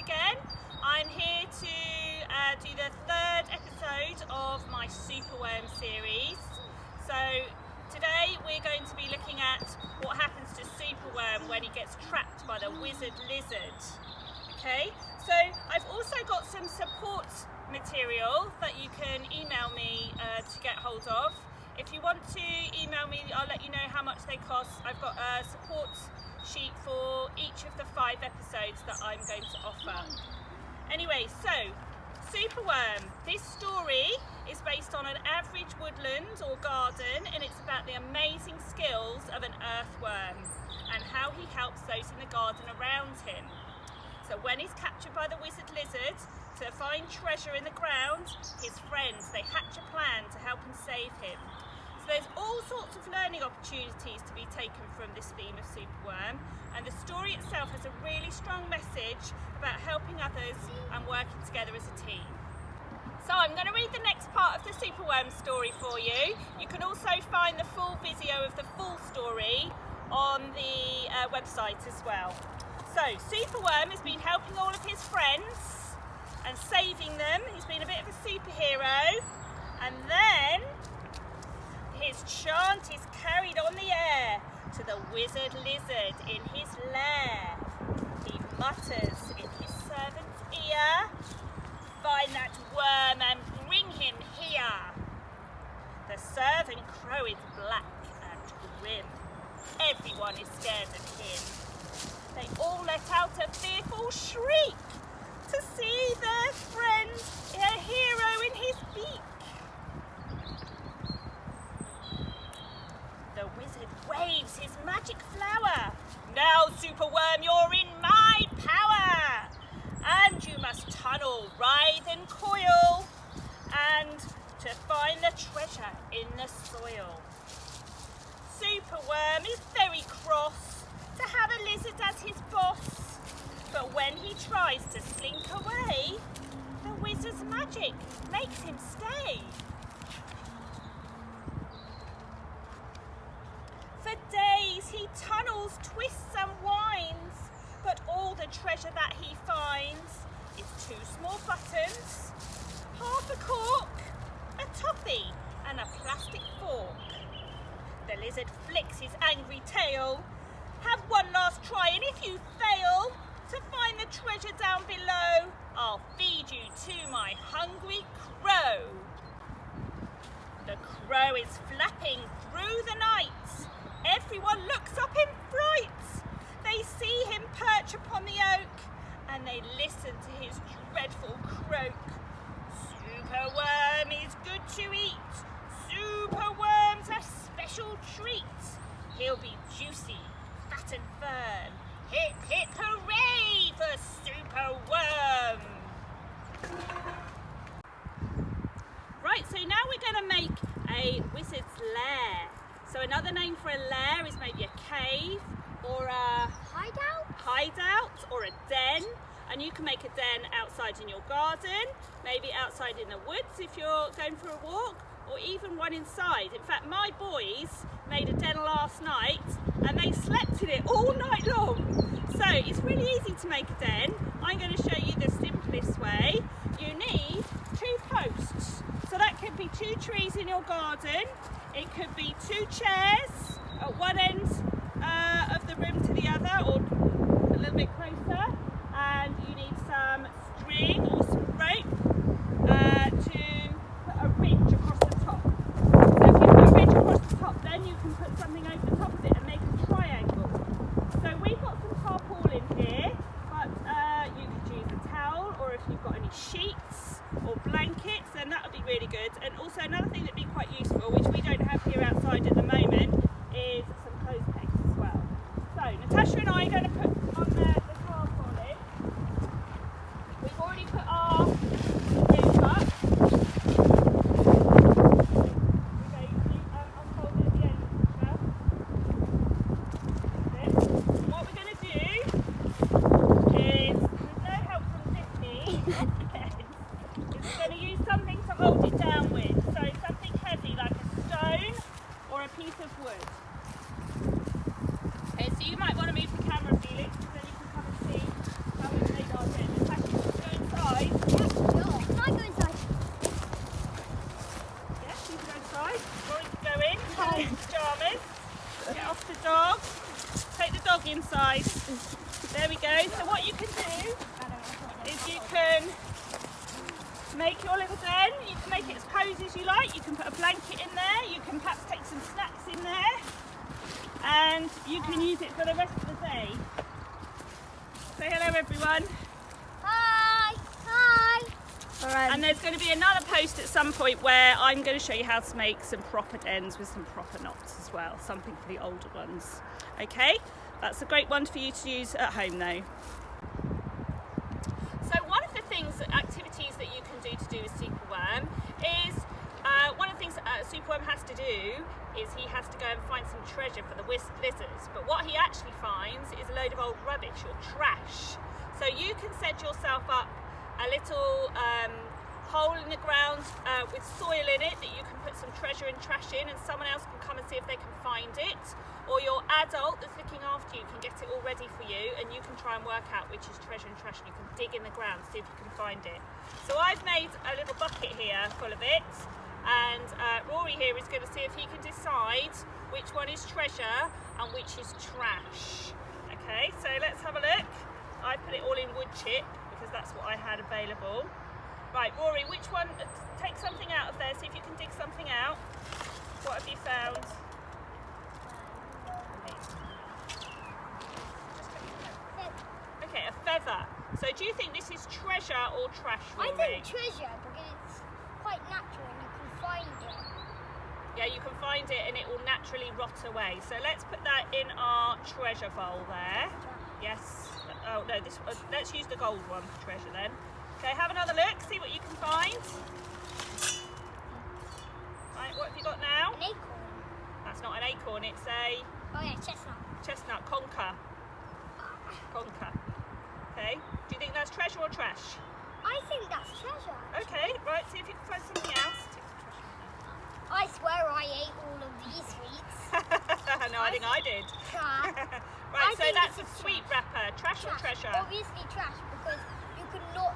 again. I'm here to do the third episode of my Superworm series. So today we're going to be looking at what happens to Superworm when he gets trapped by the wizard lizard. Okay, so I've also got some support material that you can email me to get hold of. If you want to email me, I'll let you know how much they cost. I've got a support sheet for each of the 5 episodes that I'm going to offer. Anyway, so Superworm. This story is based on an average woodland or garden, and it's about the amazing skills of an earthworm and how he helps those in the garden around him. So when he's captured by the wizard lizard to find treasure in the ground, his friends, they hatch a plan to help him save him. So there's all sorts of learning opportunities to be taken from this theme of Superworm, and the story itself has a really strong message about helping others and working together as a team. So I'm going to read the next part of the Superworm story for you. You can also find the full video of the full story on the website as well. So Superworm has been helping all of his friends and saving them. He's been a bit of a superhero, and then his chant is carried on the air to the wizard lizard in his lair. He mutters in his servant's ear, "Find that worm and bring him here." The servant crow is black and grim. Everyone is scared of him. They all let out a fearful shriek to see their friend, a hero in his beak. The wizard waves his magic flower. "Now, Superworm, you're in my power, and you must tunnel, writhe and coil, and to find the treasure in the soil." Superworm is very cross to have a lizard as his boss, but when he tries to slink away, the wizard's magic makes him stay. For days he tunnels, twists and winds, but all the treasure that he finds is 2 small buttons, half a cork, a toffee and a plastic fork. The lizard flicks his angry tail. "Have one last try, and if you fail to find the treasure down below, I'll feed you to my hungry crow." The crow is flapping through the night. Everyone looks up in fright. They see him perch upon the oak, and they listen to his dreadful croak. "Superworm is good to eat. Superworm's a special treat. He'll be juicy, fat and firm. Hip, hip, hooray for Superworm!" Right, so now we're going to make a wizard's lair. So another name for a lair is maybe a cave or a hideout or a den. And you can make a den outside in your garden, maybe outside in the woods if you're going for a walk, or even one inside. In fact, my boys made a den last night and they slept in it all night long. So it's really easy to make a den. I'm going to show you the simplest way. You need 2 posts. So that could be 2 trees in your garden. It could be 2 chairs at one end of the room to the other, or a little bit closer. And you need some string or some rope to put a ridge across the top. So if you put a ridge across the top, then you can put something over the top of it and make a triangle. So we've got some tarpaulin here, but you could use a towel, or if you've got any sheets or blankets, then that would be really good. And also another thing that would be quite useful, which we don't have here outside at the moment, is some clothes pegs as well. So Natasha and I are going to put on the tarpaulin. We've already put our roof up. We're going to unfold it at the end as well. And what we're going to do is, with no help from Disney, is we're going to use something to hold it down with. So something heavy like a stone or a piece of wood. Okay, so you might want to move the camera, Felix. dog inside. There we go. So what you can do is you can make your little den. You can make it as cosy as you like. You can put a blanket in there. You can perhaps take some snacks in there. And you can use it for the rest of the day. Say hello everyone. Hi. Hi. Alright. And there's going to be another post at some point where I'm going to show you how to make some proper dens with some proper knots as well. Something for the older ones. Okay, that's a great one for you to use at home though. So one of the activities that you can do to do with Superworm is, one of the things that Superworm has to do is he has to go and find some treasure for the lizards. But what he actually finds is a load of old rubbish or trash. So you can set yourself up a little hole in the ground with soil in it that you can put some treasure and trash in, and someone else can come and see if they can find it. Or your adult that's looking after you can get it all ready for you, and you can try and work out which is treasure and trash, and you can dig in the ground, see if you can find it. So I've made a little bucket here full of it, and Rory here is going to see if he can decide which one is treasure and which is trash. Okay, so let's have a look. I put it all in wood chip because that's what I had available. Right, Rory, which one? Take something out of there, see if you can dig something out. What have you found? Okay, a feather. So do you think this is treasure or trash, Rory? I think treasure because it's quite natural and you can find it. Yeah, you can find it and it will naturally rot away. So let's put that in our treasure bowl there. Yes. Oh no, let's use the gold one for treasure then. Okay, have another look, see what you can find. Right, what have you got now? An acorn. That's not an acorn, it's a... Oh yeah, chestnut. Chestnut, conker. Conker. Okay, do you think that's treasure or trash? I think that's treasure. Okay, right, see if you can find something else. I swear I ate all of these sweets. No, I think I did. Trash. Right, so that's a sweet wrapper. Trash or treasure? Obviously trash, because you cannot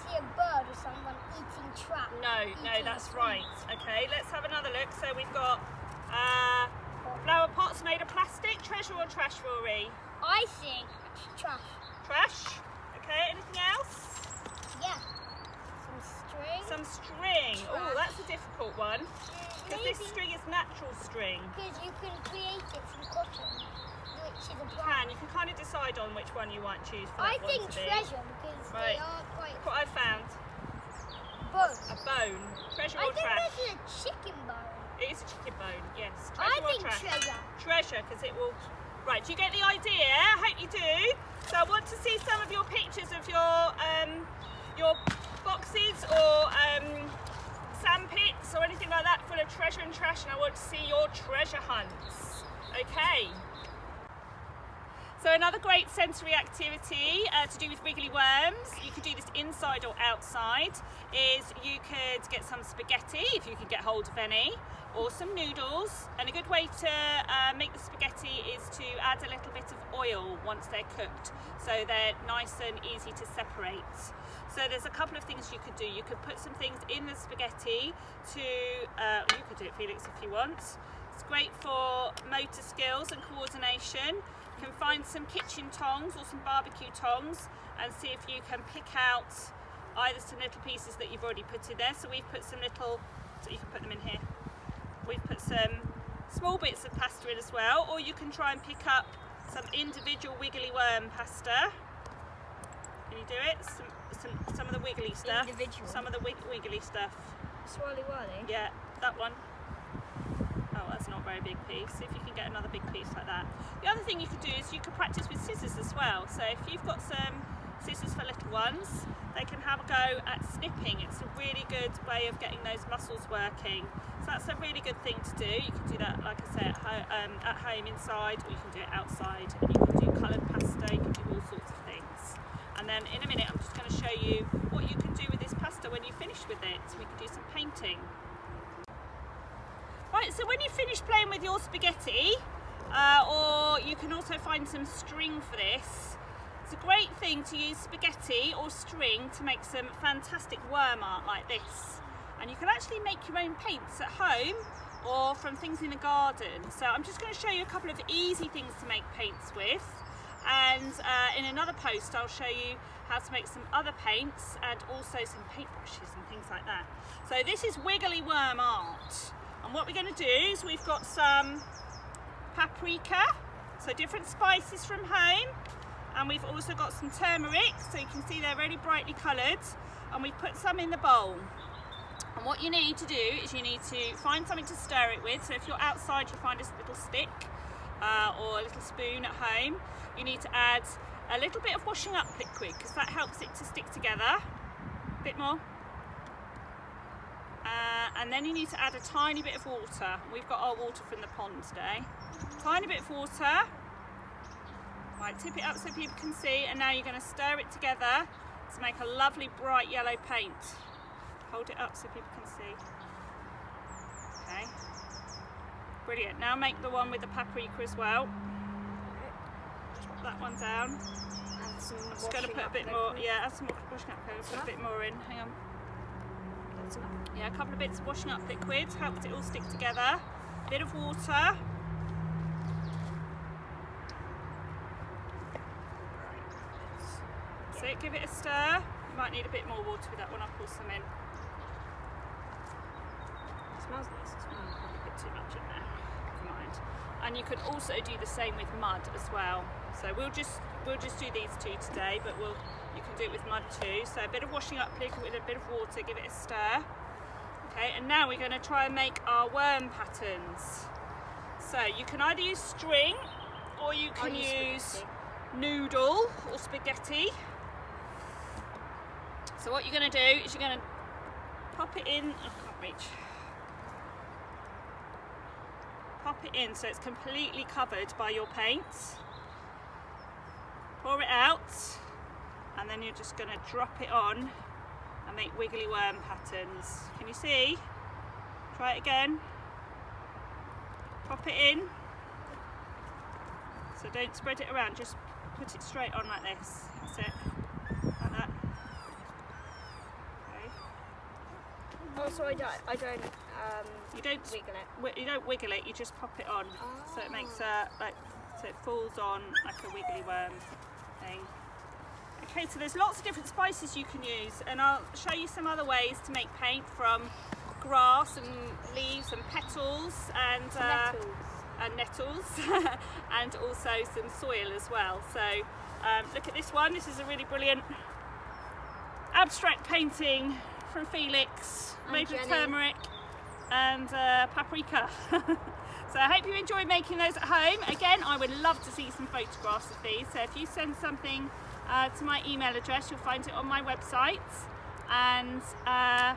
see a bird or someone eating trash. No, that's right. Okay, let's have another look. So we've got flower pots made of plastic. Treasure or trash, Rory? I think trash. Trash? Okay, anything else? Yeah. Some string. Some string. Oh, that's a difficult one. Because this Maybe. string is natural string. Because you can create it from cotton, which is a You plant. can. You can kind of decide on which one you might choose for that I one think to be. treasure because Right. they are quite Look what I found. bone. A bone. Treasure I or think trash? this is a chicken bone. It is a chicken bone, yes. I Treasure or think trash? treasure. Treasure, because it will... Right, do you get the idea? I hope you do. So I want to see some of your pictures of your boxes or sand pits or anything like that full of treasure and trash, and I want to see your treasure hunts. Okay. So another great sensory activity to do with wiggly worms, you could do this inside or outside, is you could get some spaghetti if you could get hold of any, or some noodles, and a good way to make the spaghetti is to add a little bit of oil once they're cooked, so they're nice and easy to separate. So there's a couple of things you could do. You could put some things in the spaghetti to, you could do it, Felix, if you want. It's great for motor skills and coordination. You can find some kitchen tongs or some barbecue tongs and see if you can pick out either some little pieces that you've already put in there. So we've put some little, so you can put them in here. We've put some small bits of pasta in as well, or you can try and pick up some individual wiggly worm pasta. Can you do it? Some of the wiggly stuff. Individual. Some of the wiggly stuff. Swirly whirly. Yeah, that one. Oh, that's not a very big piece. If you can get another big piece like that. The other thing you could do is you could practice with scissors as well. So if you've got some scissors for little ones, they can have a go at snipping. It's a really good way of getting those muscles working. So that's a really good thing to do. You can do that, like I say, at home inside, or you can do it outside. And you can do coloured pasta, you can do all sorts of things. And then in a minute I'm just going to show you what you can do with this pasta when you finish with it. So we can do some painting. Right, so when you finish playing with your spaghetti, or you can also find some string for this, it's a great thing to use spaghetti or string to make some fantastic worm art like this. And you can actually make your own paints at home or from things in the garden. So I'm just going to show you a couple of easy things to make paints with, and in another post I'll show you how to make some other paints and also some paintbrushes and things like that. So this is wiggly worm art, and what we're going to do is we've got some paprika, so different spices from home, and we've also got some turmeric, so you can see they're really brightly coloured, and we've put some in the bowl. And what you need to do is you need to find something to stir it with. So if you're outside, you find a little stick or a little spoon at home. You need to add a little bit of washing up liquid because that helps it to stick together. A bit more. And then you need to add a tiny bit of water. We've got our water from the pond today. Tiny bit of water. Right, tip it up so people can see, and now you're going to stir it together to make a lovely bright yellow paint. Hold it up so people can see. Okay. Brilliant. Now make the one with the paprika as well. Drop that one down. I'm just going to put a bit more. Yeah, add some more washing up liquid. Put a bit more in. Hang on. Yeah, a couple of bits of washing up liquid helps it all stick together. A bit of water. So give it a stir. You might need a bit more water with that one. I'll pour some in. Smells nice as well. Probably put too much in there. Never mind. And you can also do the same with mud as well. So we'll just do these two today, but you can do it with mud too. So a bit of washing up liquid with a bit of water, give it a stir. Okay, and now we're going to try and make our worm patterns. So you can either use string or you can use noodle or spaghetti. So what you're going to do is you're going to pop it in. I can't reach. Pop it in so it's completely covered by your paint. Pour it out, and then you're just going to drop it on and make wiggly worm patterns. Can you see? Try it again. Pop it in. So don't spread it around, just put it straight on like this. That's it. Like that. Okay. Oh, so I don't you don't wiggle it. You don't wiggle it. You just pop it on, so it makes so it falls on like a wiggly worm thing. Okay, so there's lots of different spices you can use, and I'll show you some other ways to make paint from grass and leaves and petals and nettles and also some soil as well. So look at this one. This is a really brilliant abstract painting from Felix, made with turmeric and paprika. So I hope you enjoy making those at home. Again, I would love to see some photographs of these. So if you send something to my email address, you'll find it on my website, and I'd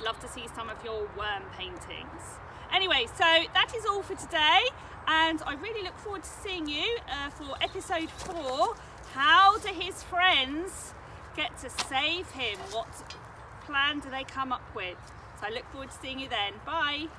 love to see some of your worm paintings. Anyway, so that is all for today, and I really look forward to seeing you for episode 4. How do his friends get to save him? What plan do they come up with? So I look forward to seeing you then. Bye.